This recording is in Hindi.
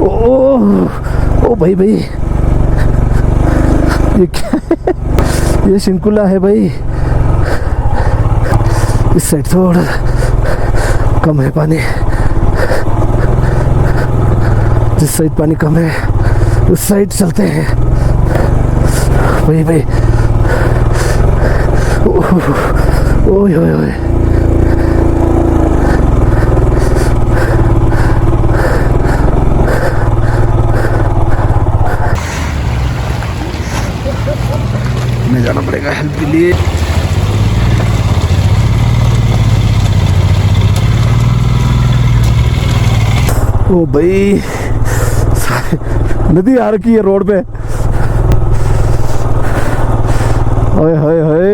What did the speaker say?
ओ भाई भाई, ये क्या है? ये शिंकुला है भाई। इस साइड थोड़ा कम है पानी, जिस साइड पानी कम है उस साइड चलते हैं भाई भाई। ओए ओए ओए, हमें जाना पड़ेगा हेल्प के लिए। ओ भाई, नदी आ रखी है रोड पे। हाय हाय हाय,